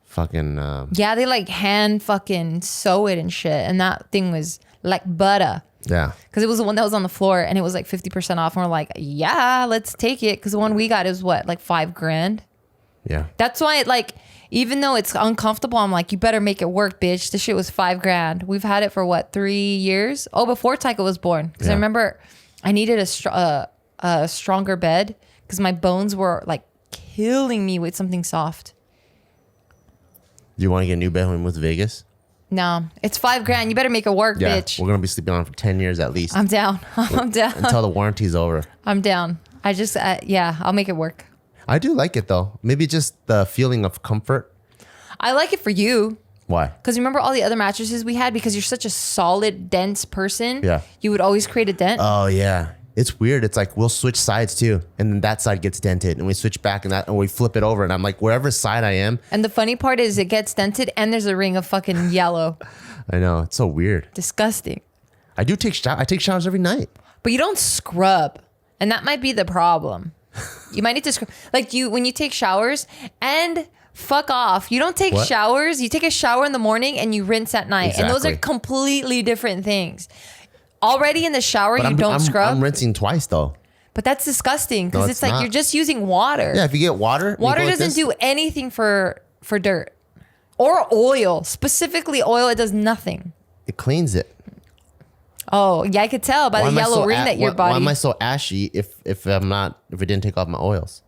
Fucking. Yeah, they like hand fucking sew it and shit. And that thing was like butter. Yeah. Because it was the one that was on the floor and it was like 50% off. And we're like, yeah, let's take it. Because the one we got is what, like $5,000? Yeah. That's why it like, even though it's uncomfortable, I'm like, you better make it work, bitch. This shit was $5,000. We've had it for what, 3 years? Oh, before Taika was born. Because I remember I needed a stronger bed because my bones were like killing me with something soft. Do you want to get a new bed when we move to Vegas? No, it's $5,000. You better make it work, Yeah, bitch. we're gonna be sleeping on it for 10 years at least. I'm down. I'm down. Until the warranty's over. I'm down. I just, yeah, I'll make it work. I do like it though. Maybe just the feeling of comfort. I like it for you. Why? Because remember all the other mattresses we had? Because you're such a solid, dense person. Yeah. You would always create a dent. Oh yeah. It's weird. It's like we'll switch sides too, and then that side gets dented, and we switch back, and we flip it over, and I'm like, wherever side I am. And the funny part is, it gets dented, and there's a ring of fucking yellow. I know, it's so weird. Disgusting. I take showers every night. But you don't scrub, and that might be the problem. You might need to scrub, like when you take showers, and fuck off. You don't take showers. You take a shower in the morning, and you rinse at night, and those are completely different things. Already in the shower, you don't scrub. I'm rinsing twice though. But that's disgusting because it's like not. you're just using water. Yeah, if you get water. Water doesn't do anything for dirt or oil. Specifically oil, it does nothing. It cleans it. Oh, yeah, I could tell by the yellow ring that your body. Why am I so ashy if it didn't take off my oils?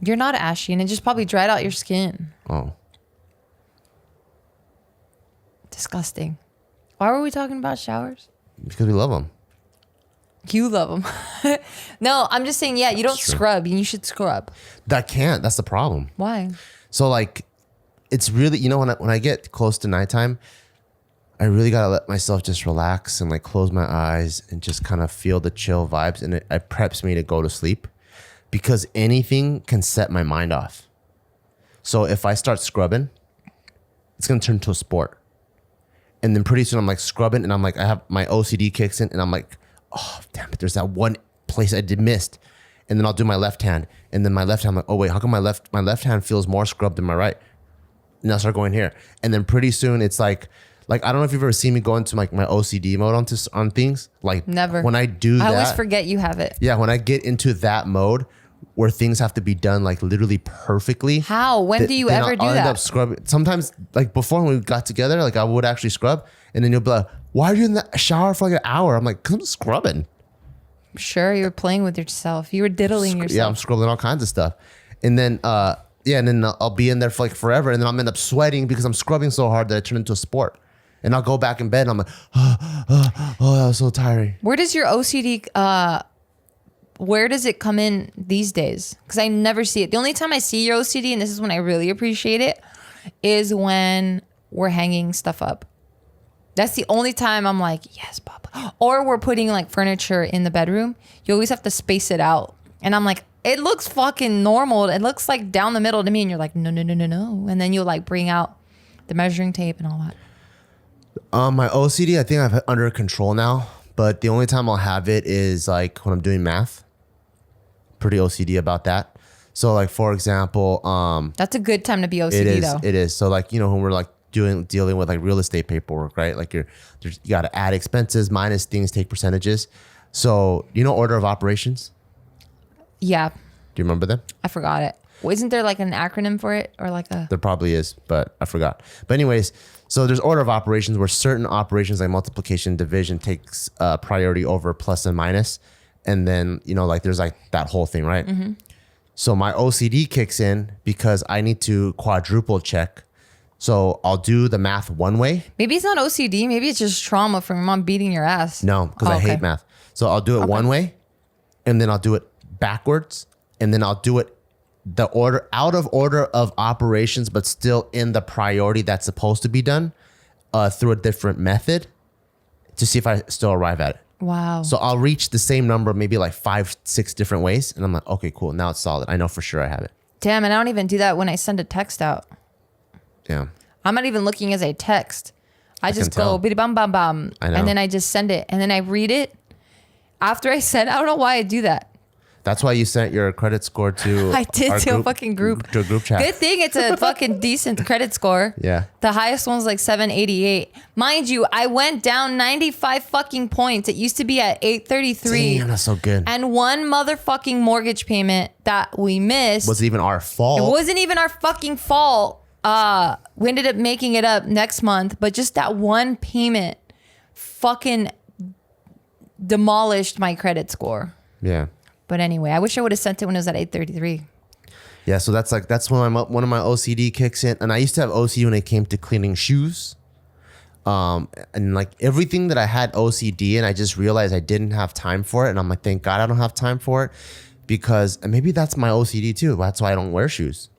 You're not ashy, and it just probably dried out your skin. Oh. Disgusting. Why were we talking about showers? Because we love them. You love them. No, I'm just saying, yeah, you don't scrub, and you should scrub. I can't. That's the problem. Why? So like, it's really, when I get close to nighttime, I really gotta let myself just relax and like close my eyes and just kind of feel the chill vibes, and it preps me to go to sleep, because anything can set my mind off. So if I start scrubbing, it's gonna turn to a sport. And then pretty soon I'm like scrubbing, and I'm like, I have my OCD kicks in, and I'm like, oh damn it, there's that one place I missed. And then I'll do my left hand, and then my left hand, I'm like, oh wait, how come my left hand feels more scrubbed than my right? And I'll start going here, and then pretty soon it's like I don't know if you've ever seen me go into like my OCD mode on things. Like never. When I do that, I always forget you have it. Yeah, when I get into that mode where things have to be done like literally perfectly. How? When do you ever do I'll that? end up scrubbing. Sometimes, like before when we got together, like I would actually scrub, and then you'll be like, "Why are you in the shower for like an hour?" I'm like, "'Cause I'm scrubbing." Sure, you were playing with yourself. You were diddling yourself. Yeah, I'm scrubbing all kinds of stuff, and then and then I'll be in there for like forever, and then I'll end up sweating because I'm scrubbing so hard that I turn into a sport. And I'll go back in bed, and I'm like, oh, that was so tiring. Where does your OCD? Where does it come in these days? Because I never see it. The only time I see your OCD, and this is when I really appreciate it, is when we're hanging stuff up. That's the only time I'm like, yes, Papa. Or we're putting like furniture in the bedroom. You always have to space it out. And I'm like, it looks fucking normal. It looks like down the middle to me. And you're like, no. And then you'll like bring out the measuring tape and all that. My OCD, I think I've under control now. But the only time I'll have it is like when I'm doing math. Pretty OCD about that. So like, for example, that's a good time to be OCD though. It is. So like, when we're like dealing with like real estate paperwork, right? Like you got to add expenses, minus things, take percentages. So, order of operations? Yeah. Do you remember them? I forgot it. Well, isn't there like an acronym for it or like a? There probably is, but I forgot. But anyways, so there's order of operations where certain operations like multiplication, division takes priority over plus and minus. And then, like there's like that whole thing, right? Mm-hmm. So my OCD kicks in because I need to quadruple check. So I'll do the math one way. Maybe it's not OCD. Maybe it's just trauma from your mom beating your ass. No, because I hate math. So I'll do it one way, and then I'll do it backwards, and then I'll do it the order out of order of operations, but still in the priority that's supposed to be done through a different method to see if I still arrive at it. Wow. So I'll reach the same number maybe like 5-6 different ways, and I'm like, okay, cool. Now it's solid. I know for sure I have it. Damn, and I don't even do that when I send a text out. Yeah. I'm not even looking as a text. I just go bidi bum bum bum, and then I just send it, and then I read it. After I send, I don't know why I do that. That's why you sent your credit score to I did to a fucking group. To a group chat. Good thing it's a fucking decent credit score. Yeah. The highest one's like 788. Mind you, I went down 95 fucking points. It used to be at 833. Damn, that's so good. And one motherfucking mortgage payment that we missed. Was it even our fault? It wasn't even our fucking fault. We ended up making it up next month, but just that one payment fucking demolished my credit score. Yeah. But anyway, I wish I would have sent it when it was at 833. Yeah, so that's when one of my OCD kicks in. And I used to have OCD when it came to cleaning shoes. And like everything that I had OCD and I just realized I didn't have time for it. And I'm like, thank God I don't have time for it, because and maybe that's my OCD too. That's why I don't wear shoes.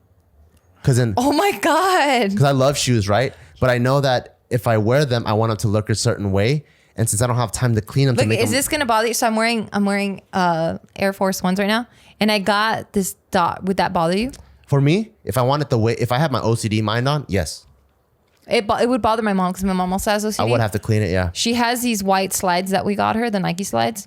Oh my God. Because I love shoes, right? But I know that if I wear them, I want them to look a certain way. And since I don't have time to clean them, Look, to make is them, this gonna bother you? So I'm wearing Air Force Ones right now, and I got this dot. Would that bother you? for me, if I want it the way, if I have my OCD mind on, yes, It would bother my mom because my mom also has OCD. I would have to clean it. Yeah. She has these white slides that we got her, the Nike slides.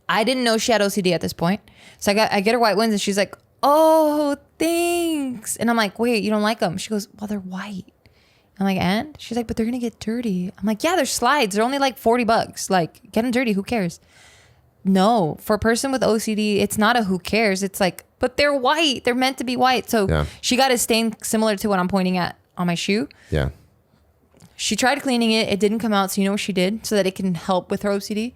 I didn't know she had OCD at this point, so I get her white ones, and she's like, "Oh, thanks." And I'm like, "Wait, you don't like them?" She goes, "Well, they're white." I'm like, "And?" She's like, "But they're gonna get dirty." I'm like, "Yeah, they're slides. They're only like $40. Like, get them dirty. Who cares?" No, for a person with OCD, it's not a who cares. It's like, but they're white. They're meant to be white. So Yeah. she got a stain similar to what I'm pointing at on my shoe. Yeah. She tried cleaning it. It didn't come out. So you know what she did so that it can help with her OCD?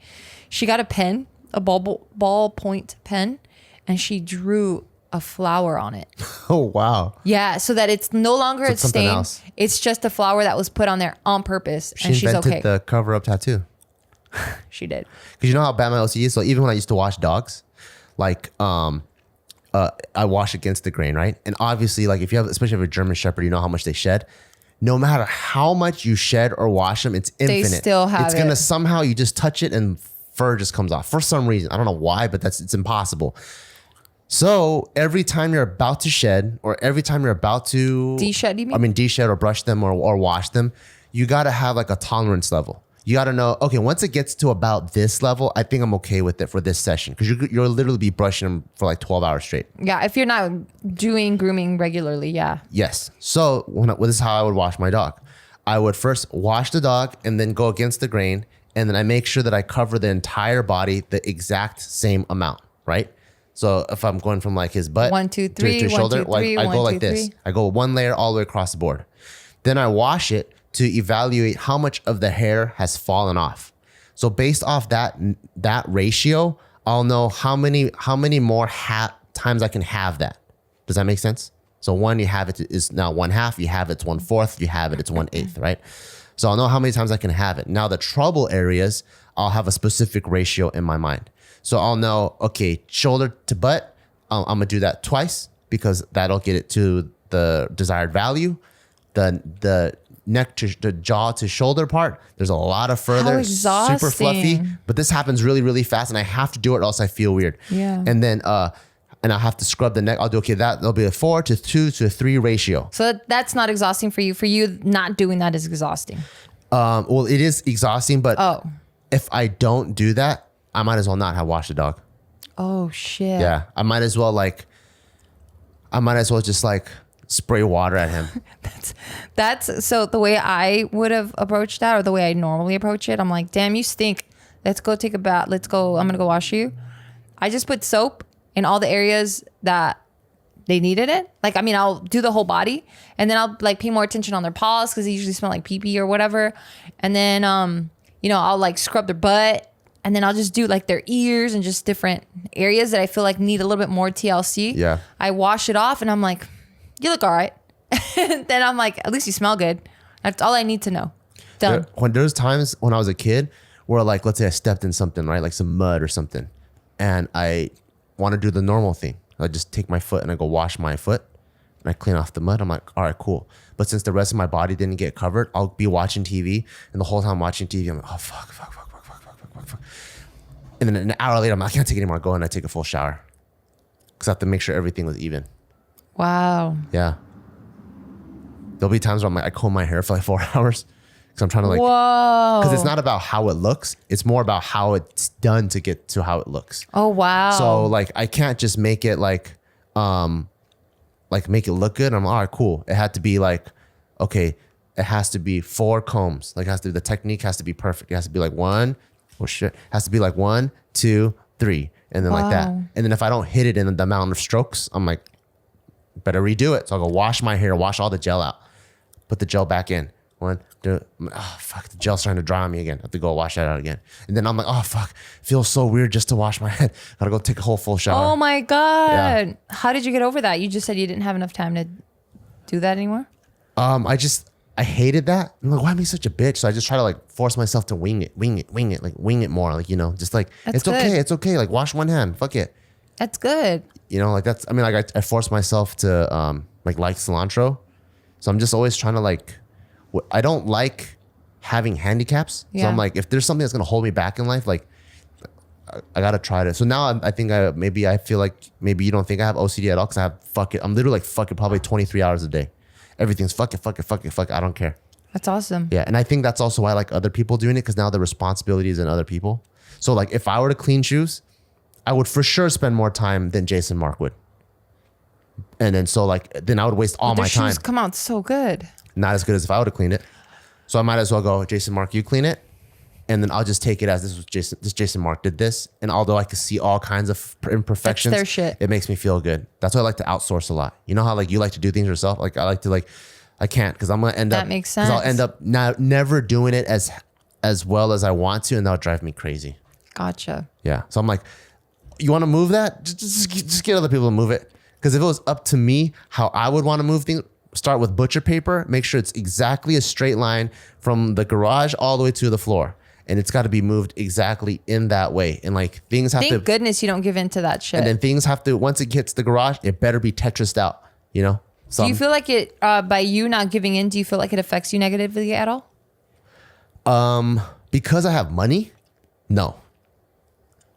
She got a pen, a ballpoint pen, and she drew a flower on it. Oh, wow. Yeah, so that it's no longer a it's something stain. else. It's just a flower that was put on there on purpose, She and she's invented okay. the cover up tattoo. She did. Because you know how bad my OCD is? So even when I used to wash dogs, like I wash against the grain, right? And obviously, like if you have, especially if you have a German Shepherd, you know how much they shed. No matter how much you shed or wash them, it's infinite. still have It's gonna it. somehow, you just touch it and fur just comes off for some reason. I don't know why, but it's impossible. So every time you're about to shed, or every time you're about to De-shed, you mean? I mean de-shed or brush them or wash them, you gotta have like a tolerance level. You got to know, okay, once it gets to about this level, I think I'm okay with it for this session. Because you'll literally be brushing them for like 12 hours straight. Yeah, if you're not doing grooming regularly, yeah. Yes. So this is how I would wash my dog. I would first wash the dog and then go against the grain. And then I make sure that I cover the entire body the exact same amount, right? So if I'm going from like his butt 1, 2, 3, to his 1, shoulder, 2, 3, I 1, go 2, like this. 3. I go one layer all the way across the board. Then I wash it to evaluate how much of the hair has fallen off. So based off that ratio, I'll know how many more times I can have that. Does that make sense? So one, you have it is now 1/2, you have it's 1/4, you have it, it's 1/8, right? So I'll know how many times I can have it. Now the trouble areas, I'll have a specific ratio in my mind. So I'll know, okay, shoulder to butt, I'm gonna do that twice because that'll get it to the desired value. The neck to the jaw to shoulder part, there's a lot of further, super fluffy, exhausting. but this happens really, really fast, and I have to do it or else I feel weird. Yeah. And then and I'll have to scrub the neck. I'll do, okay, that'll be a 4 to 2 to 3 ratio. So that's not exhausting for you. For you, not doing that is exhausting. Well, it is exhausting, but Oh. if I don't do that, I might as well not have washed the dog. Oh, shit. Yeah. I might as well just like spray water at him. That's so the way I would have approached that, or the way I normally approach it. I'm like, damn, you stink. Let's go take a bath. Let's go. I'm going to go wash you. I just put soap in all the areas that they needed it. Like, I mean, I'll do the whole body, and then I'll like pay more attention on their paws because they usually smell like pee-pee or whatever. And then, I'll like scrub their butt, and then I'll just do like their ears and just different areas that I feel like need a little bit more TLC. Yeah. I wash it off, and I'm like, you look all right. And then I'm like, at least you smell good. That's all I need to know. Done. There's times when I was a kid where, like, let's say I stepped in something, right? Like some mud or something. And I want to do the normal thing. I just take my foot and I go wash my foot and I clean off the mud. I'm like, all right, cool. But since the rest of my body didn't get covered, I'll be watching TV. And the whole time watching TV, I'm like, oh, fuck. And then an hour later, I'm like, I can't take it anymore. I go and I take a full shower. Because I have to make sure everything was even. Wow. Yeah. There'll be times where I'm like, I comb my hair for like 4 hours. Because I'm trying to like, Whoa. because it's not about how it looks. It's more about how it's done to get to how it looks. Oh, wow. So like, I can't just make it like make it look good. I'm all right, cool. It had to be like, okay, it has to be 4 combs. Like the technique has to be perfect. It has to be like 1, it has to be like 1, 2, 3. And then like that. Wow. And then if I don't hit it in the amount of strokes, I'm like, better redo it. So I'll go wash my hair, wash all the gel out, put the gel back in. 1, 2, oh fuck, the gel's starting to dry on me again. I have to go wash that out again. And then I'm like, oh fuck, feels so weird just to wash my head. Gotta go take a whole full shower. Oh my God. Yeah. How did you get over that? You just said you didn't have enough time to do that anymore? I I hated that. I'm like, why am I such a bitch? So I just try to like force myself to wing it, like wing it more. Like, just like, That's good. It's okay. Like wash one hand, fuck it. That's good. Like I force myself to like cilantro. So I'm just always trying to like, I don't like having handicaps. So I'm like, if there's something that's going to hold me back in life, like I got to try it. So now I think I feel like maybe you don't think I have OCD at all. Cause I have fuck it. I'm literally like fuck it probably 23 hours a day. Everything's fuck it. I don't care. That's awesome. Yeah. And I think that's also why I like other people doing it. Cause now the responsibility is in other people. So like if I were to clean shoes, I would for sure spend more time than Jason Mark would. And then then I would waste all my time. The shoes come out so good. Not as good as if I would have cleaned it. So I might as well go, Jason Mark, you clean it. And then I'll just take it as this Jason Mark did this. And although I could see all kinds of imperfections, that's their shit. It makes me feel good. That's why I like to outsource a lot. You know how like you like to do things yourself? Like I like to I can't because I'm going to end up. That makes sense. Because I'll end up never doing it as well as I want to. And that'll drive me crazy. Gotcha. Yeah. So I'm like, you want to move that? Just get other people to move it. Because if it was up to me, how I would want to move things, start with butcher paper, make sure it's exactly a straight line from the garage all the way to the floor. And it's got to be moved exactly in that way. And like things have Thank goodness you don't give in to that shit. And then things have to, once it hits the garage, it better be Tetrised out, So do you feel like it, by you not giving in, do you feel like it affects you negatively at all? Because I have money? No.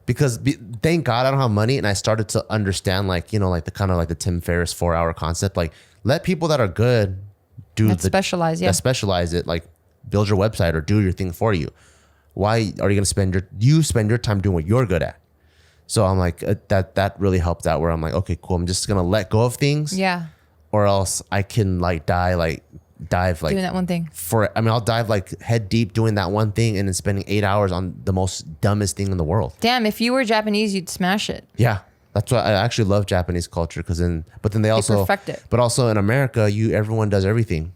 Because thank God I don't have money, and I started to understand like the kind of like the Tim Ferriss 4-hour concept. Like let people that are good specialize it, like build your website or do your thing for you. Why are you going to spend your time doing what you're good at? So I'm like that really helped out. Where I'm like, okay, cool. I'm just gonna let go of things. Yeah. Or else I can dive doing that one thing. I'll dive head deep doing that one thing and then spending 8 hours on the most dumbest thing in the world. Damn, if you were Japanese, you'd smash it. Yeah. That's why I actually love Japanese culture but then they also perfect it. But also in America, everyone does everything,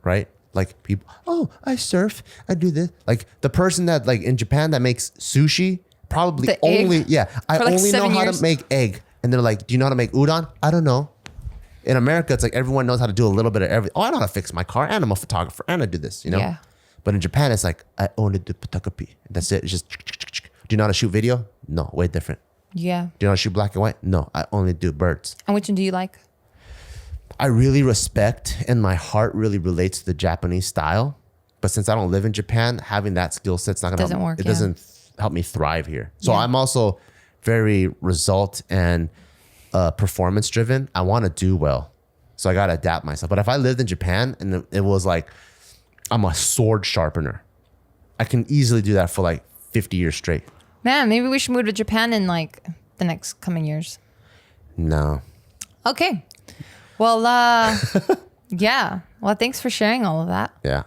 right? Like people, oh, I surf, I do this. Like the person that in Japan that makes sushi probably I only know how to make egg. And they're like, do you know how to make udon? I don't know. In America, it's like everyone knows how to do a little bit of everything. Oh, I know how to fix my car, and I'm a photographer, and I do this, Yeah. But in Japan, it's like, I only do photography. That's it. It's just, do you know how to shoot video? No, way different. Yeah. Do you know how to shoot black and white? No, I only do birds. And which one do you like? I really respect, and my heart really relates to the Japanese style. But since I don't live in Japan, having that skill set's not going to help. It doesn't help me thrive here. So I'm also very result and performance driven. I want to do well. So I got to adapt myself. But if I lived in Japan and it was like, I'm a sword sharpener, I can easily do that for 50 years straight. Man, maybe we should move to Japan in the next coming years. No. Okay. Well, yeah. Well, thanks for sharing all of that. Yeah.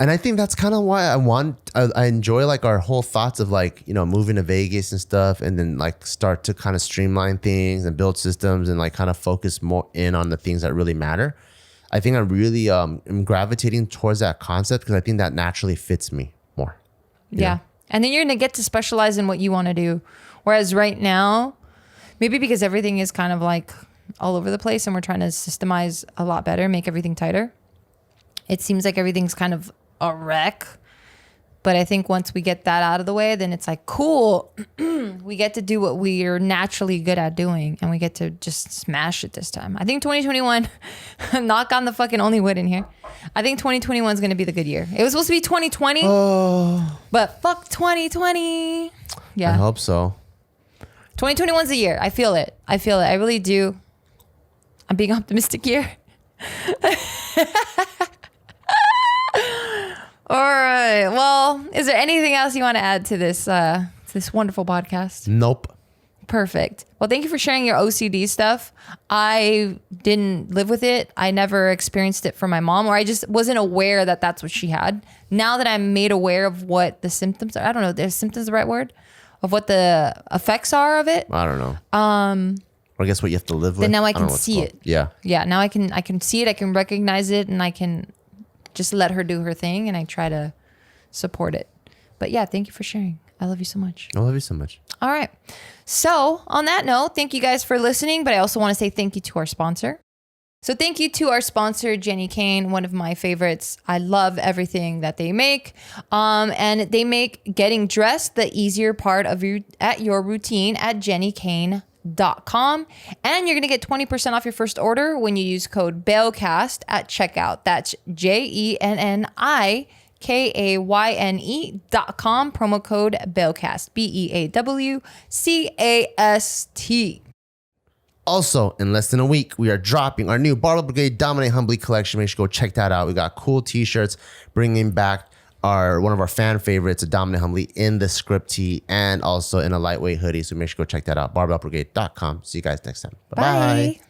And I think that's kind of why I enjoy our whole thoughts of moving to Vegas and stuff, and then start to kind of streamline things and build systems and kind of focus more in on the things that really matter. I think I'm really am gravitating towards that concept because I think that naturally fits me more. Yeah. know? And then you're going to get to specialize in what you want to do. Whereas right now, maybe because everything is kind of all over the place and we're trying to systemize a lot better, make everything tighter. It seems like everything's kind of a wreck. But I think once we get that out of the way, then it's cool. We get to do what we are naturally good at doing, and we get to just smash it this time. I think 2021, knock on the fucking only wood in here. I think 2021 is going to be the good year. It was supposed to be 2020, but fuck 2020. Yeah. I hope so. 2021's the year. I feel it. I really do. I'm being optimistic here. All right. Well, is there anything else you want to add to this wonderful podcast? Nope. Perfect. Well, thank you for sharing your OCD stuff. I didn't live with it. I never experienced it from my mom, or I just wasn't aware that that's what she had. Now that I'm made aware of what the symptoms are, I don't know, is symptoms the right word? Of what the effects are of it? I don't know. Or I guess what you have to live with. Then now I can see it. Yeah. Yeah. Now I can see it. I can recognize it, and I can just let her do her thing, and I try to support it. But yeah, thank you for sharing. I love you so much. I love you so much. All right. So on that note, thank you guys for listening, but I also want to say thank you to our sponsor. So thank you to our sponsor, Jenny Kane, one of my favorites. I love everything that they make. And they make getting dressed the easier part of your routine at Jennycanecom. And you're going to get 20% off your first order when you use code BAILCAST at checkout. That's JENNIKAYNE.com, promo code BAILCAST, BEAWCAST. Also, in less than a week, we are dropping our new Barbell Brigade Dominate Humbly collection. Make sure you go check that out. We got cool t-shirts, bringing back one of our fan favorites, a Dominate Humbly, in the script tee and also in a lightweight hoodie. So make sure you go check that out. BarbellBrigade.com. See you guys next time. Bye-bye. Bye.